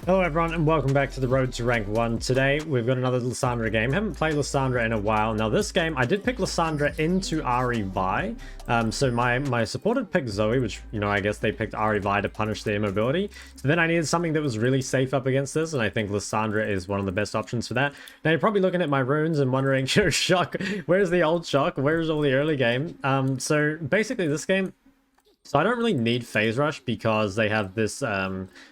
Hello everyone and welcome back to the Road to Rank 1. Today we've got another Lissandra game. Haven't played Lissandra in a while. Now this game I did pick Lissandra into Ari Vi. So my supported picked Zoe, which, you know, I guess they picked Ari Vi to punish the immobility. So then I needed something that was really safe up against this, and I think Lissandra is one of the best options for that. Now you're probably looking at my runes and wondering, Shok, where's the old Shok? Where's all the early game? So basically this game, so I don't really need phase rush because they have this,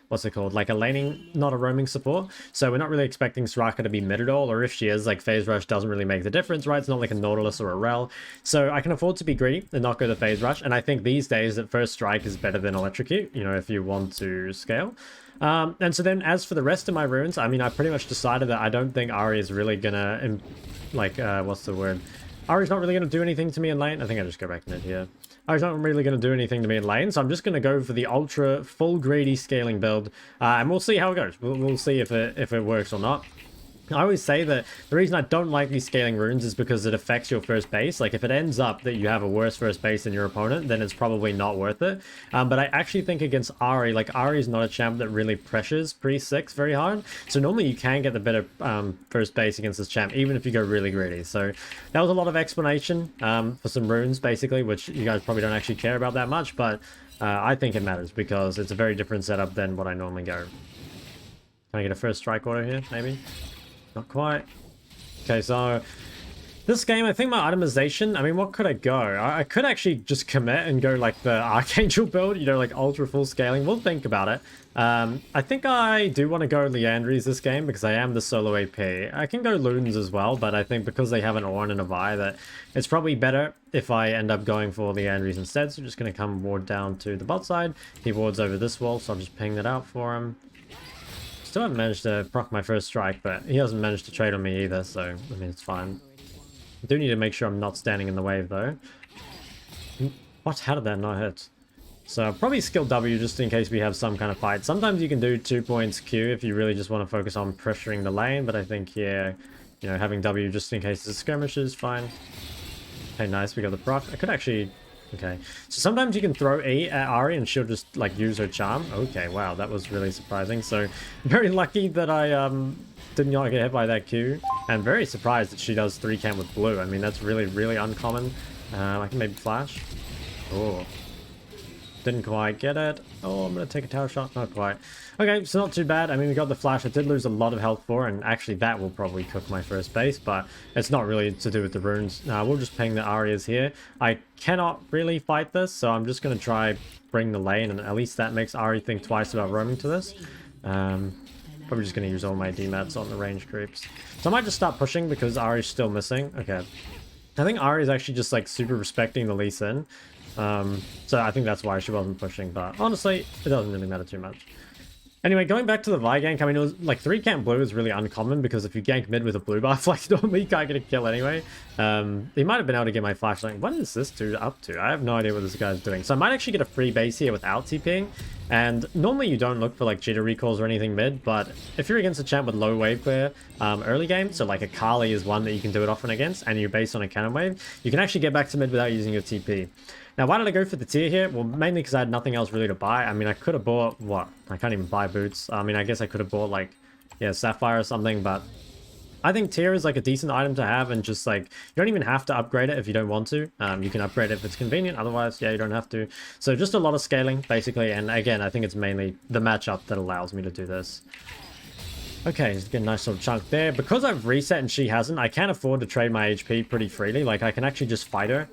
what's it called? Like a laning, not a roaming support. So we're not really expecting Soraka to be mid at all, or if she is, like phase rush doesn't really make the difference, right? It's not like a Nautilus or a Rel. So I can afford to be greedy and not go to phase rush. And I think these days that first strike is better than electrocute, you know, if you want to scale. And so then as for the rest of my runes, I mean, I pretty much decided that I don't think Ari is really gonna, what's the word? Ari's not really going to do anything to me in lane. I think I just go back in it here. Ari's not really going to do anything to me in lane, so I'm just going to go for the ultra full greedy scaling build, and we'll see how it goes. We'll see if it works or not. I always say that the reason I don't like these scaling runes is because it affects your first base. Like, if it ends up that you have a worse first base than your opponent, then it's probably not worth it. But I actually think against Ari, like, Ari is not a champ that really pressures pre-6 very hard. So normally you can get the better first base against this champ, even if you go really greedy. So that was a lot of explanation for some runes, basically, which you guys probably don't actually care about that much. But I think it matters because it's a very different setup than what I normally go. Can I get a first strike order here, maybe? Not quite. Okay, so this game, I think my itemization, I mean, what could I go? I could actually just commit and go like the Archangel build, you know, like ultra full scaling. We'll think about it. I think I do want to go Liandry's this game because I am the solo AP. I can go Loons as well, but I think because they have an Ornn and a Vi, that it's probably better if I end up going for Liandry's instead. So I'm just going to come ward down to the bot side. He wards over this wall, so I'll just ping that out for him. Still haven't managed to proc my first strike, but he hasn't managed to trade on me either, so I mean, it's fine. I do need to make sure I'm not standing in the wave though. What? How did that not hit? So probably skill W just in case we have some kind of fight. Sometimes you can do 2 points Q if you really just want to focus on pressuring the lane, but I think here, you know, having W just in case it's a skirmish is fine. Okay, nice, we got the proc. I could actually... Okay, so sometimes you can throw E at Ari and she'll just like use her charm. Okay, wow, that was really surprising. So very lucky that I did not get hit by that Q, and very surprised that she does 3 camp with blue. I mean, that's really, really uncommon. I can maybe flash. Oh, didn't quite get it. Oh, I'm gonna take a tower shot. Not quite. Okay, so not too bad. I mean, we got the flash. I did lose a lot of health for, and actually that will probably cook my first base, but it's not really to do with the runes. We'll just ping the Arias here. I cannot really fight this, so I'm just gonna try bring the lane, and at least that makes Ari think twice about roaming to this. Probably just gonna use all my demats on the range creeps. So I might just start pushing because Ari's still missing. Okay. I think Ari is actually just like super respecting the Lee Sin. So I think that's why she wasn't pushing, but honestly, it doesn't really matter too much. Anyway, going back to the Vi gank, I mean, it was like 3 camp blue is really uncommon because if you gank mid with a blue buff, like normally you can't get a kill anyway. He might have been able to get my flashlight. What is this dude up to? I have no idea what this guy's doing. So I might actually get a free base here without TPing. And normally you don't look for like jitter recalls or anything mid, but if you're against a champ with low wave clear early game, so like a Kali is one that you can do it often against, and you're based on a cannon wave, you can actually get back to mid without using your TP. Now, why did I go for the tier here? Well, mainly because I had nothing else really to buy. I mean, I could have bought, what? I can't even buy boots. I mean, I guess I could have bought, like, yeah, Sapphire or something, but I think tier is, like, a decent item to have, and just, like, you don't even have to upgrade it if you don't want to. You can upgrade it if it's convenient. Otherwise, yeah, you don't have to. So just a lot of scaling, basically, and again, I think it's mainly the matchup that allows me to do this. Okay, just get a nice little chunk there. Because I've reset and she hasn't, I can afford to trade my HP pretty freely. Like, I can actually just fight her.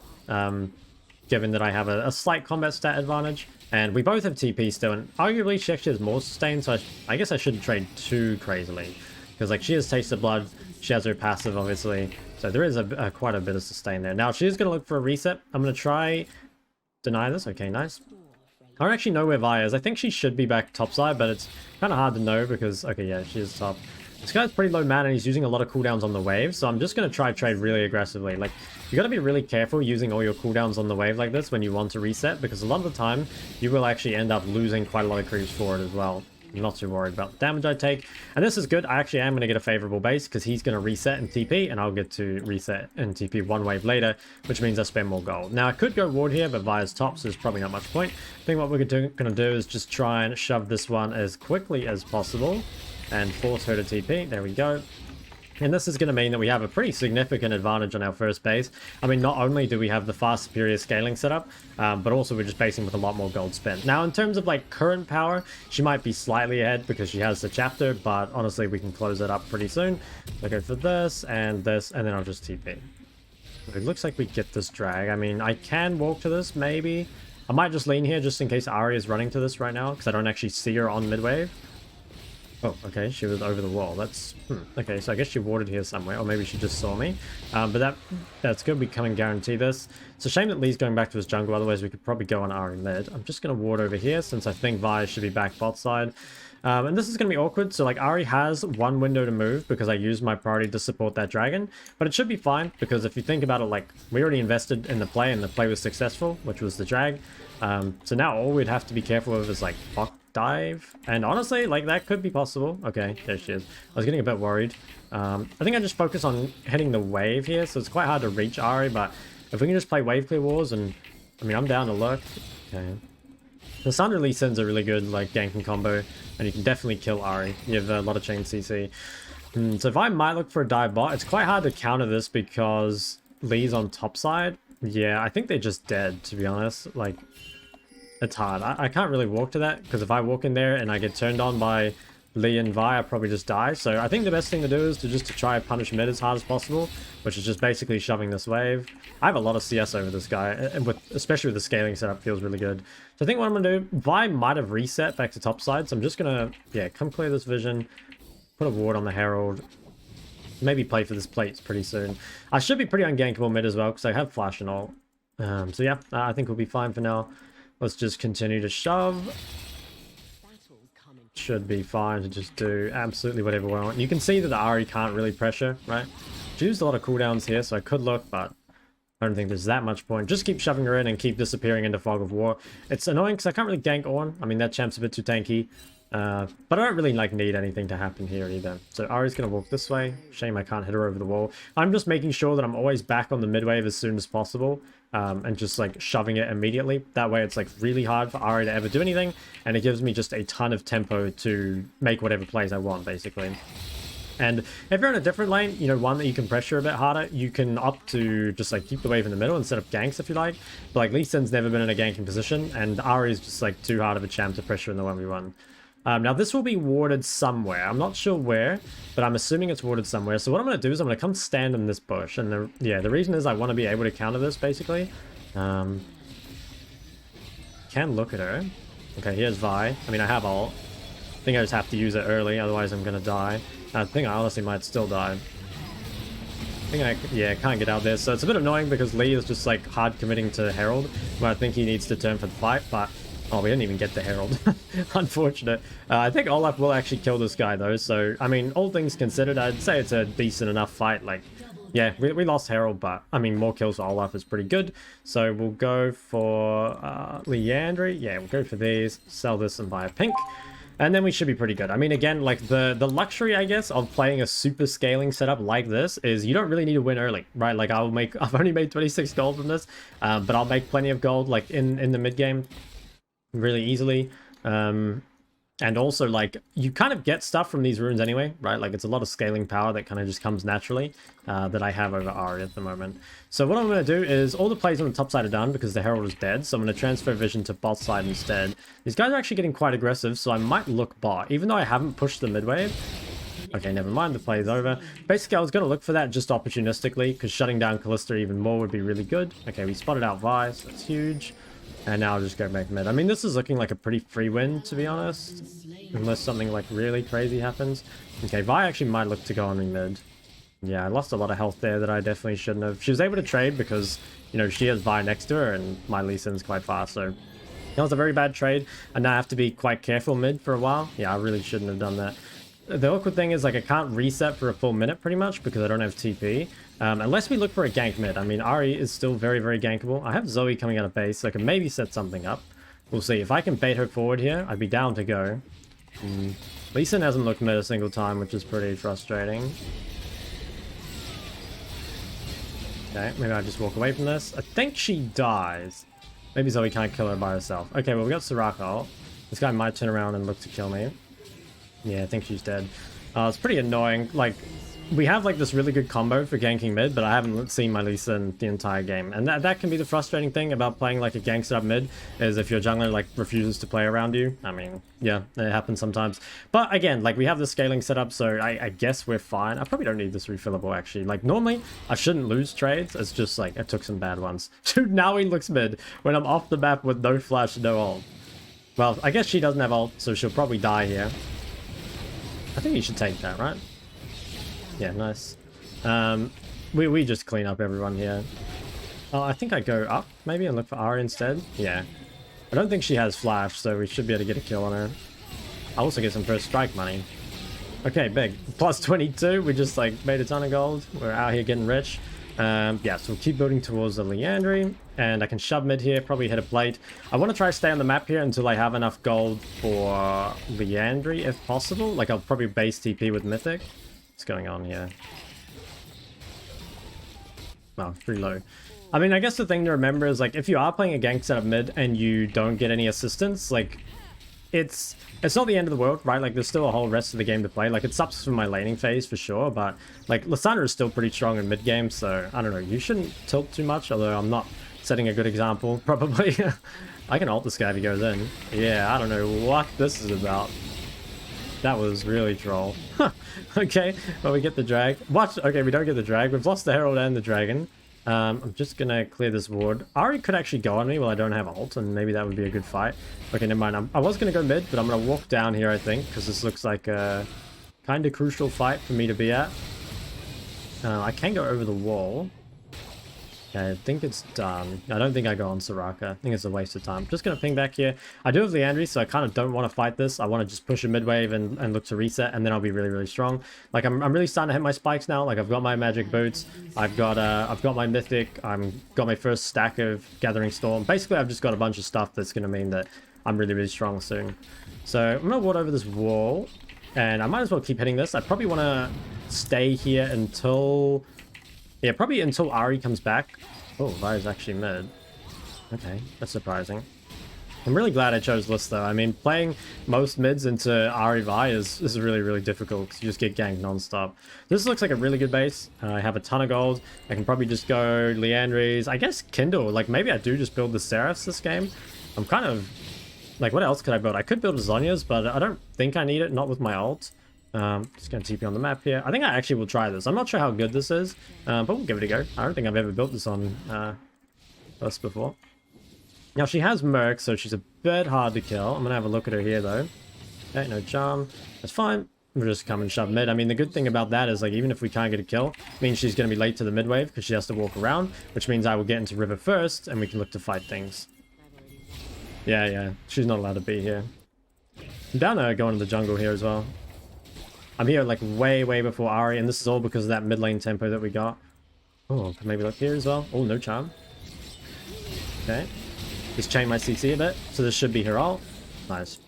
Given that I have a slight combat stat advantage, and we both have TP still, and arguably she actually has more sustain, so I guess I shouldn't trade too crazily, because like she has Taste of Blood, she has her passive obviously, so there is quite a bit of sustain there. Now she is going to look for a reset. I'm going to try deny this. Okay, nice. I don't actually know where Vi is. I think she should be back topside, but it's kind of hard to know because, okay, yeah, she is top. This guy's pretty low mana and he's using a lot of cooldowns on the wave, so I'm just going to try trade really aggressively. Like, you got to be really careful using all your cooldowns on the wave like this when you want to reset, because a lot of the time you will actually end up losing quite a lot of creeps for it as well. I'm not too worried about the damage I take. And this is good. I actually am going to get a favorable base because he's going to reset and TP, and I'll get to reset and TP one wave later, which means I spend more gold. Now, I could go ward here, but Vi's top, so there's probably not much point. I think what we're going to do is just try and shove this one as quickly as possible and force her to TP. There we go. And this is going to mean that we have a pretty significant advantage on our first base. I mean, not only do we have the far superior scaling setup, but also we're just basing with a lot more gold spent. Now, in terms of like current power, she might be slightly ahead because she has the chapter, but honestly, we can close that up pretty soon. I'll go for this, and then I'll just TP. It looks like we get this drag. I mean, I can walk to this, maybe. I might just lean here just in case Ahri is running to this right now, because I don't actually see her on mid-wave. Oh, okay, she was over the wall. That's... Okay, so I guess she warded here somewhere, or maybe she just saw me. But that's good. We can guarantee this. It's a shame that Lee's going back to his jungle, otherwise we could probably go on Ahri mid. I'm just going to ward over here, since I think Vi should be back bot side. And this is going to be awkward, so like Ahri has one window to move, because I used my priority to support that dragon. But it should be fine, because if you think about it, like, we already invested in the play, and the play was successful, which was the drag. So now all we'd have to be careful of is like POGG dive, and honestly, like, that could be possible. Okay, there she is. I was getting a bit worried. I think I just focus on hitting the wave here, so it's quite hard to reach Ahri, but if we can just play wave clear wars, and I mean, I'm down to lurk. Okay, the Lissandra Lee Sin's a really good like ganking combo, and you can definitely kill Ahri. You have a lot of chain CC. So if I might look for a dive bot, it's quite hard to counter this because Lee's on top side. Yeah, I think they're just dead, to be honest. Like, it's hard. I can't really walk to that, because if I walk in there and I get turned on by Lee and Vi, I probably just die. So I think the best thing to do is to try and punish mid as hard as possible, which is just basically shoving this wave. I have a lot of CS over this guy, and especially with the scaling setup, feels really good. So I think what I'm going to do, Vi might have reset back to top side, so I'm just going to, yeah, come clear this vision, put a ward on the herald, maybe play for this plates pretty soon. I should be pretty ungankable mid as well, because I have flash and all. So yeah, I think we'll be fine for now. Let's just continue to shove. Should be fine to just do absolutely whatever we want. You can see that the Ahri can't really pressure, right? She used a lot of cooldowns here, so I could look, but I don't think there's that much point. Just keep shoving her in and keep disappearing into Fog of War. It's annoying because I can't really gank Ornn. I mean, that champ's a bit too tanky. But I don't really like need anything to happen here either. So Ahri's going to walk this way. Shame I can't hit her over the wall. I'm just making sure that I'm always back on the mid wave as soon as possible. And just like shoving it immediately. That way it's like really hard for Ahri to ever do anything. And it gives me just a ton of tempo to make whatever plays I want, basically. And if you're in a different lane, you know, one that you can pressure a bit harder, you can opt to just like keep the wave in the middle instead of ganks if you like. But like Lee Sin's never been in a ganking position, and Ahri is just like too hard of a champ to pressure in the 1v1. Now this will be warded somewhere. I'm not sure where, but I'm assuming it's warded somewhere. So what I'm going to do is I'm going to come stand in this bush. And the reason is I want to be able to counter this, basically. Can look at her. Okay, here's Vi. I mean, I have ult. I think I just have to use it early, otherwise I'm going to die. I think I honestly might still die. I think I can't get out there. So it's a bit annoying because Lee is just like hard committing to Herald, where I think he needs to turn for the fight, but... Oh, we didn't even get the Herald. Unfortunate. I think Olaf will actually kill this guy, though. So, I mean, all things considered, I'd say it's a decent enough fight. Like, yeah, we lost Herald, but, I mean, more kills for Olaf is pretty good. So, we'll go for Leandri. Yeah, we'll go for these, sell this, and buy a pink. And then we should be pretty good. I mean, again, like, the luxury, I guess, of playing a super scaling setup like this is you don't really need to win early, right? Like, I've only made 26 gold from this, but I'll make plenty of gold, like, in the mid-game. Really easily. And also, like, you kind of get stuff from these runes anyway, right? Like, it's a lot of scaling power that kind of just comes naturally that I have over Ahri at the moment. So what I'm going to do is all the plays on the top side are done because the Herald is dead, so I'm going to transfer vision to bot side instead. These guys are actually getting quite aggressive, so I might look bot, even though I haven't pushed the mid wave. Okay, never mind, the play is over. Basically, I was going to look for that just opportunistically, because shutting down Kalista even more would be really good. Okay, we spotted out Vi, so that's huge. And now I'll just go back mid. I mean, this is looking like a pretty free win, to be honest. Unless something, like, really crazy happens. Okay, Vi actually might look to go on me mid. Yeah, I lost a lot of health there that I definitely shouldn't have. She was able to trade because, you know, she has Vi next to her, and my Lee Sin's quite fast, so... That was a very bad trade, and now I have to be quite careful mid for a while. Yeah, I really shouldn't have done that. The awkward thing is, like, I can't reset for a full minute, pretty much, because I don't have TP. Unless we look for a gank mid. I mean, Ahri is still very, very gankable. I have Zoe coming out of base, so I can maybe set something up. We'll see. If I can bait her forward here, I'd be down to go. Lee Sin hasn't looked mid a single time, which is pretty frustrating. Okay, maybe I just walk away from this. I think she dies. Maybe Zoe can't kill her by herself. Okay, well, we got Soraka ult. This guy might turn around and look to kill me. Yeah, I think she's dead. It's pretty annoying. Like, we have like this really good combo for ganking mid, but I haven't seen my Lee Sin the entire game. And that can be the frustrating thing about playing like a gank setup mid, is if your jungler like refuses to play around you. I mean, yeah, it happens sometimes. But again, like we have the scaling setup, so I guess we're fine. I probably don't need this refillable actually. Like normally I shouldn't lose trades. It's just like I took some bad ones. Dude, now he looks mid when I'm off the map with no flash, no ult. Well, I guess she doesn't have ult, so she'll probably die here. I think you should take that, right? Yeah, nice. We just clean up everyone here. Oh, I think I go up, maybe, and look for Ahri instead. Yeah. I don't think she has flash, so we should be able to get a kill on her. I'll also get some first strike money. Okay, big. Plus 22, we just, like, made a ton of gold. We're out here getting rich. Yeah, so we'll keep building towards the Liandry, and I can shove mid here, probably hit a plate. I want to try to stay on the map here until I have enough gold for Liandry, if possible. Like, I'll probably base TP with Mythic. What's going on here? Oh, pretty low. I mean, I guess the thing to remember is, like, if you are playing a gank setup mid and you don't get any assistance, like, it's not the end of the world, right? Like, there's still a whole rest of the game to play. Like, it sucks for my laning phase for sure, but, like, Lissandra is still pretty strong in mid game, so, I don't know, you shouldn't tilt too much, although I'm not setting a good example, probably. I can ult this guy if he goes in. Yeah, I don't know what this is about. That was really troll. Okay, well, we get the drag. What? Okay, we don't get the drag. We've lost the herald and the dragon. I'm just gonna clear this ward. Ahri could actually go on me while I don't have ult, and maybe that would be a good fight. Okay, never mind. I was gonna go mid, but I'm gonna walk down here, I think, because this looks like a kind of crucial fight for me to be at. I can go over the wall. Okay, I think it's done. I don't think I go on Soraka. I think it's a waste of time. Just gonna ping back here. I do have Liandry, so I kind of don't want to fight this. I want to just push a mid wave and look to reset, and then I'll be really, really strong. Like I'm really starting to hit my spikes now. Like I've got my magic boots. I've got my mythic. Got my first stack of Gathering Storm. Basically, I've just got a bunch of stuff that's gonna mean that I'm really, really strong soon. So I'm gonna ward over this wall, and I might as well keep hitting this. I probably want to stay here until. Yeah, probably until Ahri comes back. Oh, Ahri's actually mid. Okay, that's surprising. I'm really glad I chose Liss though. I mean, playing most mids into Ahri Vi is really, really difficult because you just get ganked non-stop. This looks like a really good base. I have a ton of gold. I can probably just go Liandry's. I guess Kindle. Like, maybe I do just build the Seraphs this game. I'm kind of... Like, what else could I build? I could build a Zhonya's, but I don't think I need it. Not with my ult. Just gonna TP on the map here. I think I actually will try this. I'm not sure how good this is, but we'll give it a go. I don't think I've ever built this on us before. Now she has Merc, so she's a bit hard to kill. I'm gonna have a look at her here though. Okay, no charm. That's fine. We'll just come and shove mid. I mean, the good thing about that is, like, even if we can't get a kill, it means she's gonna be late to the mid wave because she has to walk around, which means I will get into river first and we can look to fight things. Yeah, she's not allowed to be here. I'm down to go into the jungle here as well. I'm here like way before Ahri, and this is all because of that mid lane tempo that we got. Oh, maybe look here as well. Oh, no charm. Okay. Just chain my CC a bit, so this should be her ult. Nice.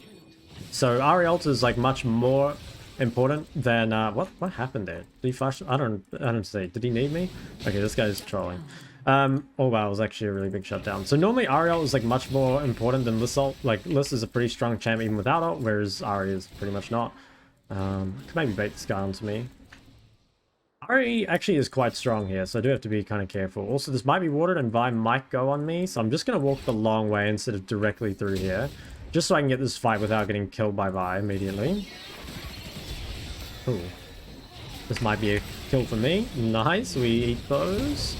So Ahri ult is like much more important than what happened there? Did he flash? I don't see. Did he need me? Okay, this guy's trolling. Oh wow, it was actually a really big shutdown. So normally Ahri ult is like much more important than Liss ult. Like Liss is a pretty strong champ even without ult, whereas Ahri is pretty much not. Could maybe bait this guy onto me. Ahri actually is quite strong here, so I do have to be kind of careful. Also, this might be watered and Vi might go on me, so I'm just going to walk the long way instead of directly through here. Just so I can get this fight without getting killed by Vi immediately. Ooh. This might be a kill for me. Nice, we eat those.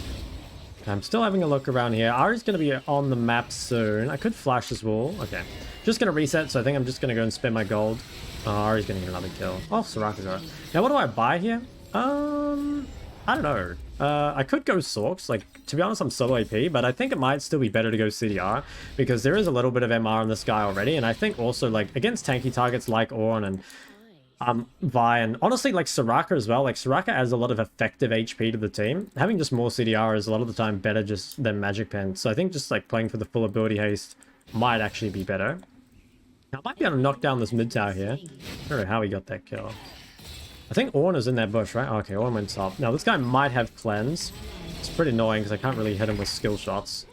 I'm still having a look around here. Ahri's going to be on the map soon. I could flash this wall. Okay. Just going to reset, so I think I'm just going to go and spend my gold. Oh, Ahri's going to get another kill. Oh, Soraka's got it. Now, what do I buy here? I don't know. I could go Sorks. Like, to be honest, I'm solo AP, but I think it might still be better to go CDR because there is a little bit of MR on this guy already, and I think also, like, against tanky targets like Ornn and Vi, and honestly, like, Soraka as well. Like, Soraka adds a lot of effective HP to the team. Having just more CDR is a lot of the time better just than Magic Pen. So I think just, like, playing for the full ability haste might actually be better. I might be able to knock down this mid tower here. I don't know how he got that kill. I think Ornn is in that bush, right? Okay, Ornn went top. Now, this guy might have cleanse. It's pretty annoying because I can't really hit him with skill shots.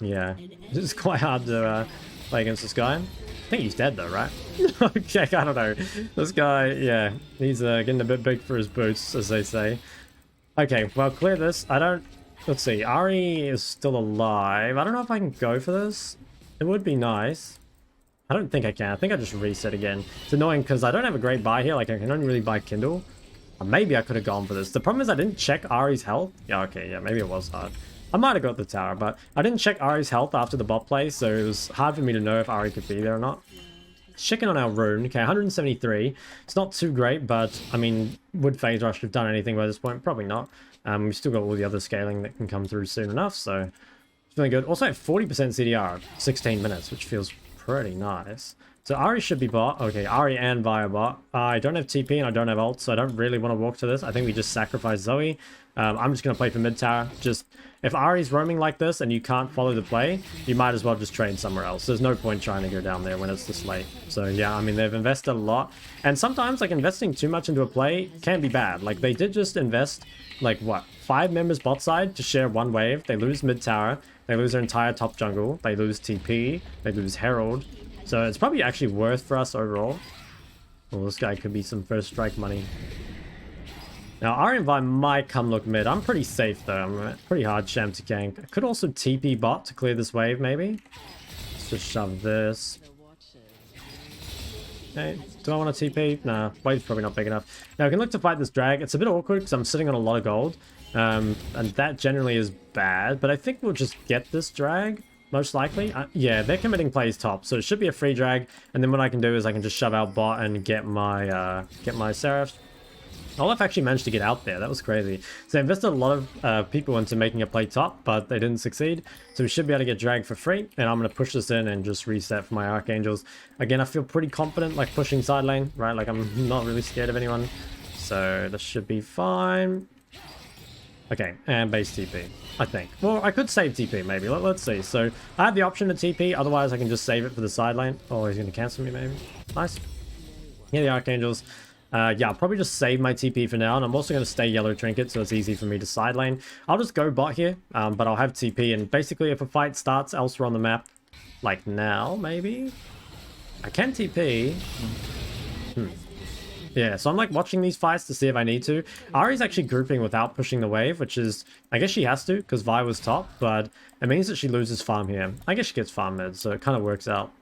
Yeah, it's quite hard to play against this guy. I think he's dead though, right? Okay, I don't know. This guy, yeah, he's getting a bit big for his boots, as they say. Okay, well, clear this. I don't... Let's see, Ahri is still alive. I don't know if I can go for this. It would be nice. I don't think I can. I think I just reset again. It's annoying because I don't have a great buy here. Like, I can only really buy Kindle. Or maybe I could have gone for this. The problem is I didn't check Ahri's health. Yeah, okay, yeah, maybe it was hard. I might have got the tower, but I didn't check Ahri's health after the bot play, so it was hard for me to know if Ahri could be there or not. Checking on our rune. Okay, 173. It's not too great, but, I mean, would Phase Rush have done anything by this point? Probably not. We've still got all the other scaling that can come through soon enough, so it's feeling good. Also, at 40% CDR, 16 minutes, which feels pretty nice. So Ahri should be bot. Okay, Ahri and Via bot. I don't have TP and I don't have ult, so I don't really want to walk to this. I think we just sacrifice Zoe. I'm just going to play for mid tower. Just, if Ahri's roaming like this and you can't follow the play, you might as well just trade somewhere else. There's no point trying to go down there when it's this late. So yeah, I mean, they've invested a lot. And sometimes, like, investing too much into a play can be bad. Like, they did just invest, like, what, 5 members bot side to share one wave. They lose mid tower. They lose their entire top jungle. They lose TP. They lose Herald. So it's probably actually worth for us overall. Well, this guy could be some first strike money. Now, Ahri and Vi might come look mid. I'm pretty safe, though. I'm a pretty hard sham to gank. I could also TP bot to clear this wave, maybe. Let's just shove this. Okay, do I want to TP? Nah, wave's probably not big enough. Now, we can look to fight this drag. It's a bit awkward because I'm sitting on a lot of gold. And that generally is bad. But I think we'll just get this drag. Most likely. Yeah, they're committing plays top, so it should be a free drag. And then what I can do is I can just shove out bot and get my Seraph. Olaf actually managed to get out there. That was crazy. So they invested a lot of people into making a play top, but they didn't succeed. So we should be able to get dragged for free. And I'm going to push this in and just reset for my Archangels. Again, I feel pretty confident, like, pushing side lane, right? Like, I'm not really scared of anyone. So this should be fine. Okay, and base TP, I think. Well, I could save TP, maybe. Let's see. So I have the option to TP. Otherwise, I can just save it for the side lane. Oh, he's going to cancel me, maybe. Nice. Here, the Archangels. Yeah, I'll probably just save my TP for now. And I'm also going to stay yellow trinket, so it's easy for me to side lane. I'll just go bot here, but I'll have TP. And basically, if a fight starts elsewhere on the map, like now, maybe? I can TP. Yeah, so I'm like watching these fights to see if I need to. Ahri's actually grouping without pushing the wave, which is... I guess she has to, because Vi was top, but it means that she loses farm here. I guess she gets farm mid, so it kind of works out.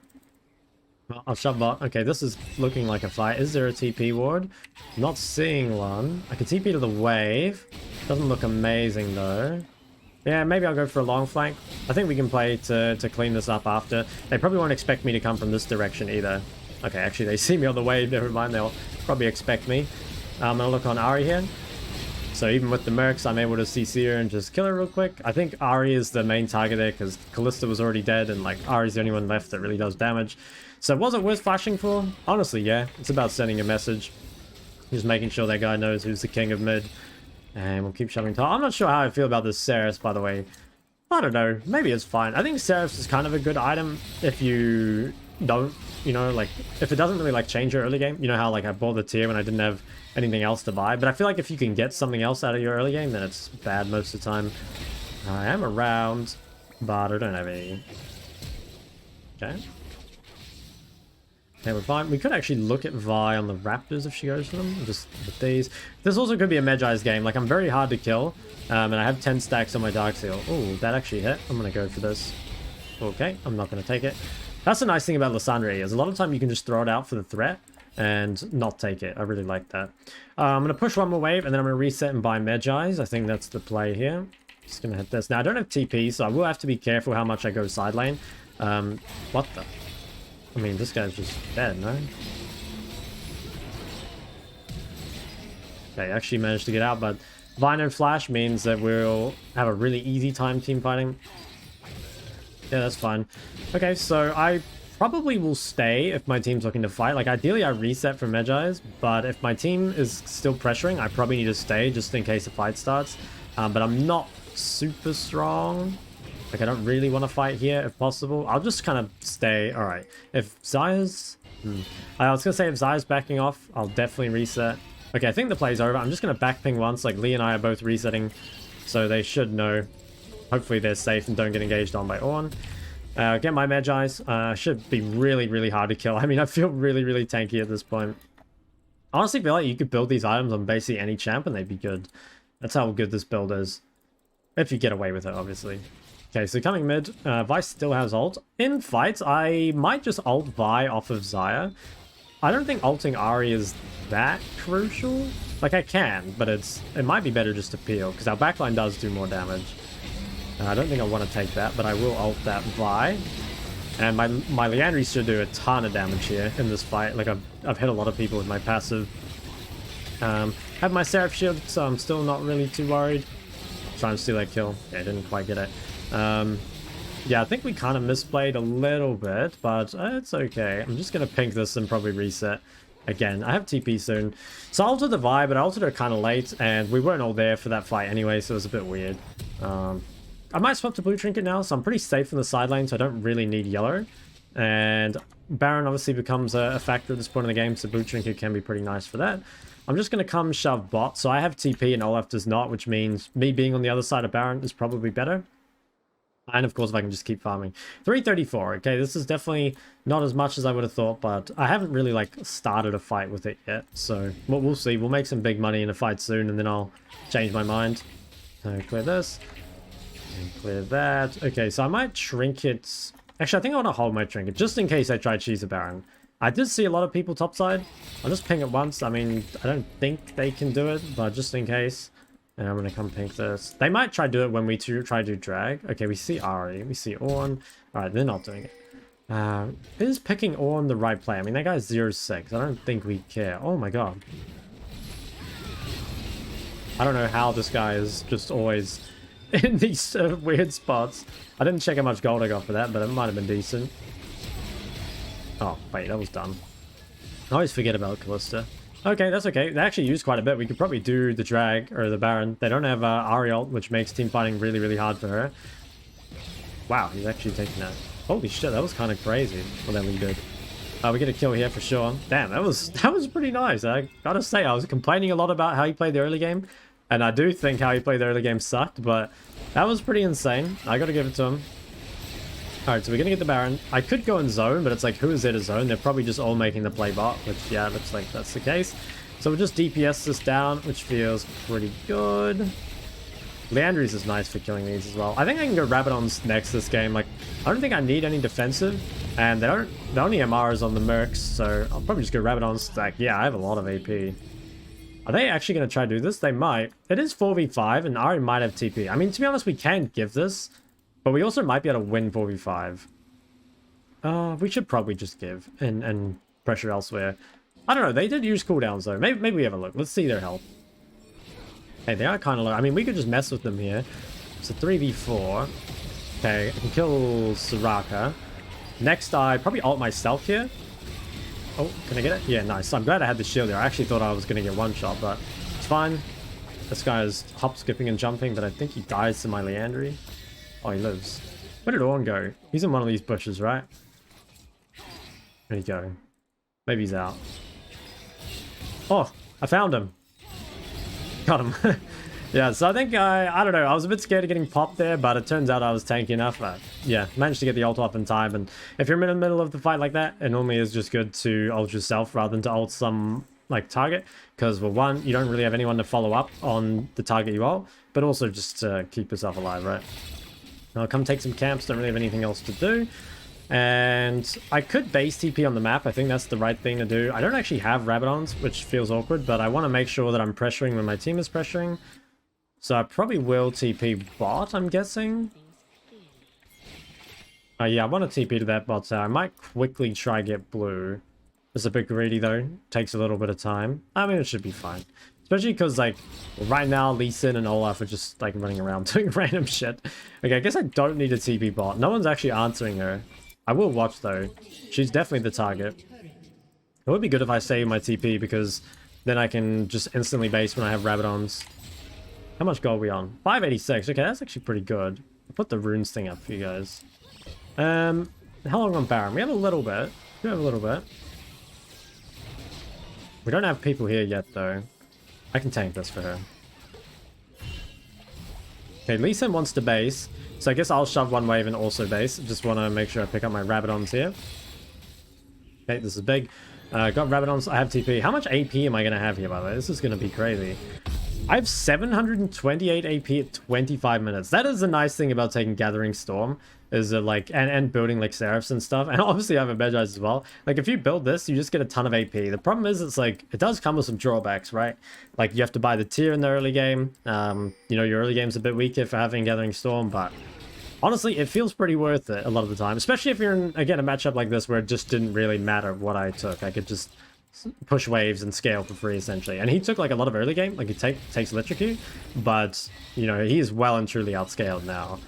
Well, I'll shove bot. Okay, this is looking like a fight. Is there a TP ward? Not seeing one. I can TP to the wave. Doesn't look amazing, though. Yeah, maybe I'll go for a long flank. I think we can play to clean this up after. They probably won't expect me to come from this direction either. Okay, actually, they see me on the wave. Never mind, they'll probably expect me. I'm going to look on Ahri here. So even with the Mercs, I'm able to CC her and just kill her real quick. I think Ahri is the main target there because Kalista was already dead and like Ahri's the only one left that really does damage. So was it worth flashing for? Honestly, yeah. It's about sending a message. Just making sure that guy knows who's the king of mid. And we'll keep shoving top. I'm not sure how I feel about this Seraph, by the way. I don't know. Maybe it's fine. I think Seraph is kind of a good item if you don't, you know, like, if it doesn't really, like, change your early game. You know how, like, I bought the tier when I didn't have anything else to buy. But I feel like if you can get something else out of your early game, then it's bad most of the time. I am around, but I don't have any. Okay. Okay, we're fine. We could actually look at Vi on the Raptors if she goes for them. Just with these. This also could be a Magi's game. Like, I'm very hard to kill. And I have 10 stacks on my Dark Seal. Oh, that actually hit. I'm going to go for this. Okay, I'm not going to take it. That's the nice thing about Lissandra is a lot of time you can just throw it out for the threat and not take it. I really like that. I'm going to push one more wave and then I'm going to reset and buy Magi's. I think that's the play here. Just going to hit this. Now, I don't have TP, so I will have to be careful how much I go side lane. What the... I mean, this guy's just dead, no? Okay, actually managed to get out, but Vino Flash means that we'll have a really easy time team fighting. Yeah, that's fine. Okay, so I probably will stay if my team's looking to fight. Like, ideally, I reset for Magi's, but if my team is still pressuring, I probably need to stay just in case a fight starts. But I'm not super strong. Like, I don't really want to fight here if possible. I'll just kind of stay. All right. If Zaya's I was gonna say if Zai's backing off, I'll definitely reset. Okay, I think the play's over. I'm just gonna back ping once. Like Lee and I are both resetting, so they should know. Hopefully they're safe and don't get engaged on by Ornn. Get my Magi's. Should be really, really hard to kill. I mean, I feel really, really tanky at this point. I honestly feel like you could build these items on basically any champ and they'd be good. That's how good this build is. If you get away with it, obviously. Okay, so coming mid, Vi still has ult. In fights, I might just ult Vi off of Xayah. I don't think ulting Ahri is that crucial. Like, I can, but it might be better just to peel, because our backline does do more damage. I don't think I want to take that, but I will ult that Vi. And my Liandry should do a ton of damage here in this fight. Like, I've hit a lot of people with my passive. Have my Seraph shield, so I'm still not really too worried. Trying to steal that kill. Yeah, I didn't quite get it. Yeah, I think we kind of misplayed a little bit, but it's okay. I'm just going to pink this and probably reset again. I have TP soon. So I ulted the Vi, but I ulted her kind of late, and we weren't all there for that fight anyway, so it was a bit weird. I might swap to blue trinket now, so I'm pretty safe in the side lane, so I don't really need yellow. And Baron obviously becomes a factor at this point in the game, so blue trinket can be pretty nice for that. I'm just going to come shove bot, so I have TP and Olaf does not, which means me being on the other side of Baron is probably better. And of course, if I can just keep farming. 334, okay, this is definitely not as much as I would have thought, but I haven't really, like, started a fight with it yet. So, we'll see. We'll make some big money in a fight soon, and then I'll change my mind. So, clear this. And clear that. Okay, so I might trinket... Actually, I think I want to hold my trinket, just in case I try to choose a Baron. I did see a lot of people topside. I'll just ping it once. I mean, I don't think they can do it, but just in case... And I'm going to come pink this. They might try to do it when we try to do drag. Okay, we see Ahri. We see Ornn. Alright, they're not doing it. Is picking Ornn the right play? I mean, that guy's 0-6. I don't think we care. Oh my god. I don't know how this guy is just always in these weird spots. I didn't check how much gold I got for that, but it might have been decent. Oh, wait, that was dumb. I always forget about Callista. Okay, that's okay. They actually use quite a bit. We could probably do the drag or the Baron. They don't have Ahri ult, which makes team fighting really, really hard for her. Wow, he's actually taking that. Holy shit, that was kind of crazy what that Lee did. We get a kill here for sure. Damn, that was pretty nice. I gotta say, I was complaining a lot about how he played the early game, and I do think how he played the early game sucked, but that was pretty insane. I gotta give it to him. Alright, so we're gonna get the Baron. I could go in zone, but it's like, who is there to zone? They're probably just all making the play bot, which, yeah, looks like that's the case. So we'll just DPS this down, which feels pretty good. Liandry's is nice for killing these as well. I think I can go Rabadon's next this game. Like, I don't think I need any defensive, and the only MR is on the Mercs, so I'll probably just go Rabadon's. Like, yeah, I have a lot of AP. Are they actually going to try to do this? They might. It is 4v5, and Ahri might have TP. I mean, to be honest, we can give this. But we also might be able to win 4v5. We should probably just give and pressure elsewhere. I don't know. They did use cooldowns, though. Maybe we have a look. Let's see their health. Hey, they are kind of low. I mean, we could just mess with them here. So 3v4. Okay, I can kill Soraka. Next, I probably ult myself here. Oh, can I get it? Yeah, nice. I'm glad I had the shield there. I actually thought I was going to get one shot, but it's fine. This guy is hop, skipping, and jumping, but I think he dies to my Liandry. Oh, he lives. Where did Ornn go? He's in one of these bushes, right? Where'd he go? Maybe he's out. Oh, I found him. Got him. Yeah, so I think, I don't know, I was a bit scared of getting popped there, but it turns out I was tanky enough. Yeah, managed to get the ult off in time, and if you're in the middle of the fight like that, it normally is just good to ult yourself rather than to ult some, like, target, because, well, one, you don't really have anyone to follow up on the target you ult, but also just to keep yourself alive, right? I'll come take some camps, don't really have anything else to do. And I could base TP on the map. I think that's the right thing to do. I don't actually have Rabadons, which feels awkward, but I want to make sure that I'm pressuring when my team is pressuring. So I probably will TP bot, I'm guessing. Yeah, I want to TP to that bot, so I might quickly try get blue. It's a bit greedy, though. Takes a little bit of time. I mean, it should be fine. Especially because, like, right now, Lee Sin and Olaf are just, like, running around doing random shit. Okay, I guess I don't need a TP bot. No one's actually answering her. I will watch, though. She's definitely the target. It would be good if I save my TP, because then I can just instantly base when I have Rabadons. How much gold are we on? 586. Okay, that's actually pretty good. I'll put the runes thing up for you guys. How long on Baron? We have a little bit. We have a little bit. We don't have people here yet, though. I can tank this for her. Okay, Lee Sin wants to base, so I guess I'll shove one wave and also base. Just want to make sure I pick up my Rabadons here. Okay, this is big. Got Rabadons, I have TP. How much AP am I going to have here, by the way? This is going to be crazy. I have 728 AP at 25 minutes. That is the nice thing about taking Gathering Storm, is that like, and building like Seraphs and stuff. And obviously I have a Magi as well. Like if you build this, you just get a ton of AP. The problem is it's like, it does come with some drawbacks, right? Like you have to buy the tier in the early game. You know, your early game's a bit weaker for having Gathering Storm, but honestly, it feels pretty worth it a lot of the time. Especially if you're in, again, a matchup like this where it just didn't really matter what I took. I could just push waves and scale for free, essentially. And he took like a lot of early game, like he takes Electrocute, but you know, he is well and truly outscaled now.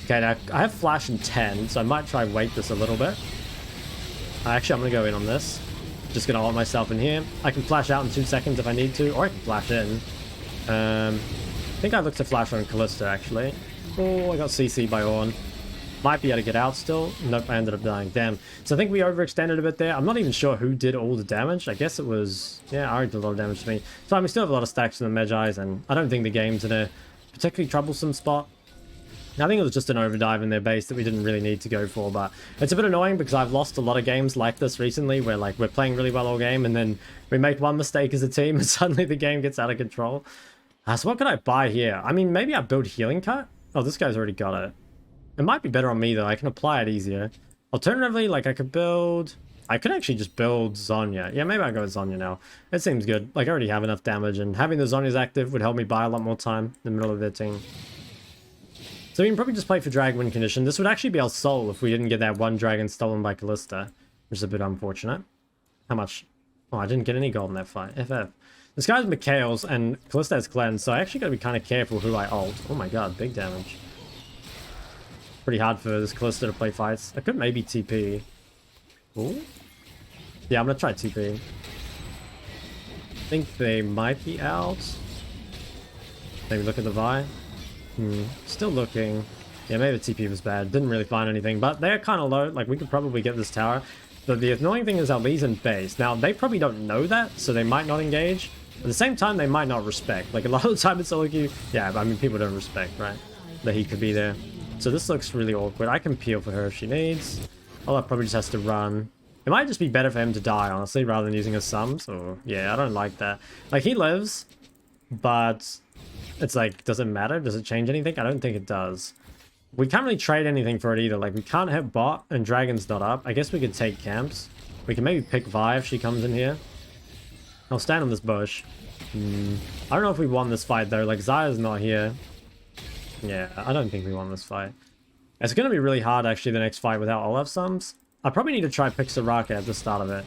Okay, now I have flash in 10, so I might try wait this a little bit. Actually, I'm gonna go in on this. Just gonna ult myself in here. I can flash out in 2 seconds if I need to, or I can flash in. I think I looked to flash on Kalista actually. Oh, I got CC by Ornn. Might be able to get out still. Nope, I ended up dying. Damn. So I think we overextended a bit there. I'm not even sure who did all the damage. I guess it was... Yeah, Ari did a lot of damage to me. So we still have a lot of stacks in the Magi's, and I don't think the game's in a particularly troublesome spot. I think it was just an overdive in their base that we didn't really need to go for, but it's a bit annoying because I've lost a lot of games like this recently where like we're playing really well all game and then we make one mistake as a team and suddenly the game gets out of control. So what could I buy here? I mean, maybe I build Healing Cut? Oh, this guy's already got it. It might be better on me, though. I can apply it easier. Alternatively, like, I could build... I could actually just build Zhonya. Yeah, maybe I'll go with Zhonya now. It seems good. Like, I already have enough damage, and having the Zhonya's active would help me buy a lot more time in the middle of their team. So we can probably just play for drag win condition. This would actually be our soul if we didn't get that one dragon stolen by Kalista, which is a bit unfortunate. How much? Oh, I didn't get any gold in that fight. FF. This guy's Mikhail's, and Kalista has cleanse, so I actually gotta be kind of careful who I ult. Oh my god, big damage. Pretty hard for this Kalista to play fights. I could maybe TP. Ooh. Yeah, I'm gonna try TP. I think they might be out. Maybe look at the Vi. Still looking. Yeah, maybe the TP was bad. Didn't really find anything, but they're kind of low. Like, we could probably get this tower. But the annoying thing is our Lee's in base. Now, they probably don't know that, so they might not engage. At the same time, they might not respect. Like, a lot of the time it's solo queue. Yeah, but I mean, people don't respect, right? That he could be there. So this looks really awkward. I can peel for her if she needs. Olaf probably just has to run. It might just be better for him to die, honestly, rather than using his sums. Or yeah, I don't like that. Like, he lives, but it's like, does it matter? Does it change anything? I don't think it does. We can't really trade anything for it either. Like, we can't hit bot, and Dragon's not up. I guess we could take camps. We can maybe pick Vi if she comes in here. I'll stand on this bush. I don't know if we won this fight, though. Like, Zaya's not here. Yeah, I don't think we won this fight. It's going to be really hard, actually, the next fight without Olaf sums. I probably need to try pick Soraka at the start of it.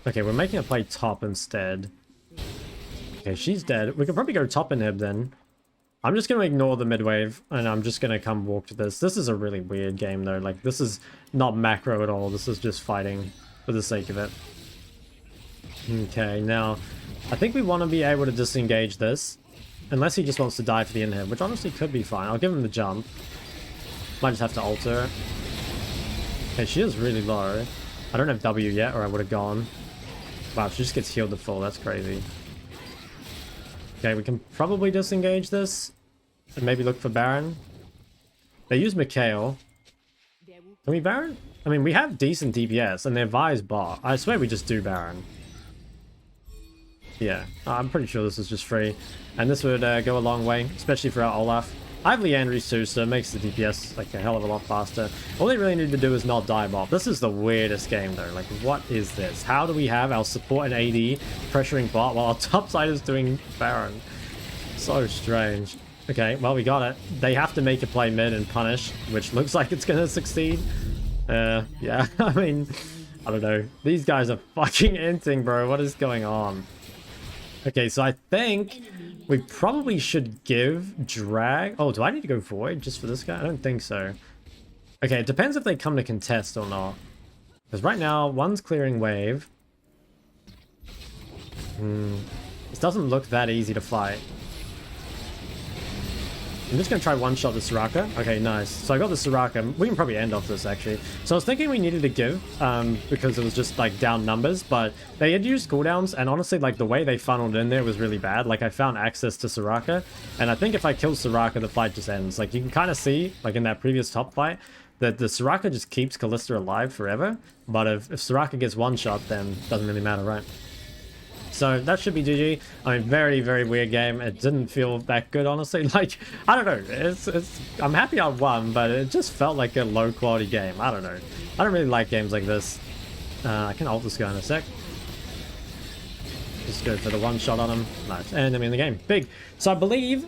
Okay, we're making her play top instead. Okay, she's dead. We could probably go top inhib then. I'm just going to ignore the mid wave, and I'm just going to come walk to this. This is a really weird game, though. Like, this is not macro at all. This is just fighting for the sake of it. Okay, now, I think we want to be able to disengage this. Unless he just wants to die for the inhib, which honestly could be fine. I'll give him the jump. Might just have to alter. Okay, she is really low. I don't have W yet, or I would have gone. Wow, she just gets healed to full. That's crazy. Okay, we can probably disengage this. And maybe look for Baron. They use Mikhail. Can we Baron? I mean, we have decent DPS, and their Vi's bot. I swear we just do Baron. Yeah, I'm pretty sure this is just free. And this would go a long way, especially for our Olaf. I have Leandry's too, so it makes the DPS like a hell of a lot faster. All they really need to do is not die bot. This is the weirdest game though. Like, what is this? How do we have our support and AD pressuring bot while our topside is doing Baron? So strange. Okay, well, we got it. They have to make a play mid and punish, which looks like it's gonna succeed. Yeah, I mean, I don't know. These guys are fucking inting, bro. What is going on? Okay, so I think we probably should give drag... Oh, do I need to go void just for this guy? I don't think so. Okay, it depends if they come to contest or not. Because right now, one's clearing wave. This doesn't look that easy to fight. I'm just gonna try one-shot the Soraka. Okay, nice. So I got the Soraka. We can probably end off this, actually. So I was thinking we needed to give, because it was just, like, down numbers, but they had used cooldowns, and honestly, like, the way they funneled in there was really bad. Like, I found access to Soraka, and I think if I kill Soraka, the fight just ends. Like, you can kind of see, like, in that previous top fight, that the Soraka just keeps Kalista alive forever, but if Soraka gets one-shot, then it doesn't really matter, right? So that should be GG. I mean, very, very weird game. It didn't feel that good, honestly. Like, I don't know. I'm happy I won, but it just felt like a low-quality game. I don't know. I don't really like games like this. I can ult this guy in a sec. Just go for the one-shot on him. Nice. And I'm in the game. Big. So I believe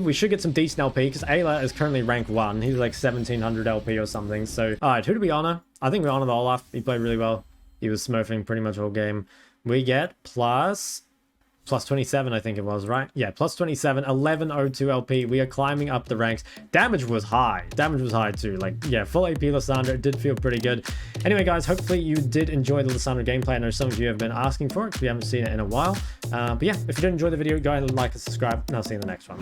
we should get some decent LP, because Ayla is currently rank 1. He's like 1700 LP or something. So, alright, who do we honor? I think we honor the Olaf. He played really well. He was smurfing pretty much all game. We get plus 27, I think it was, right? Yeah, plus 27, 1102 LP. We are climbing up the ranks. Damage was high. Damage was high too. Like, yeah, full AP Lissandra. It did feel pretty good. Anyway, guys, hopefully you did enjoy the Lissandra gameplay. I know some of you have been asking for it because we haven't seen it in a while. But yeah, if you did enjoy the video, go ahead and like and subscribe, and I'll see you in the next one.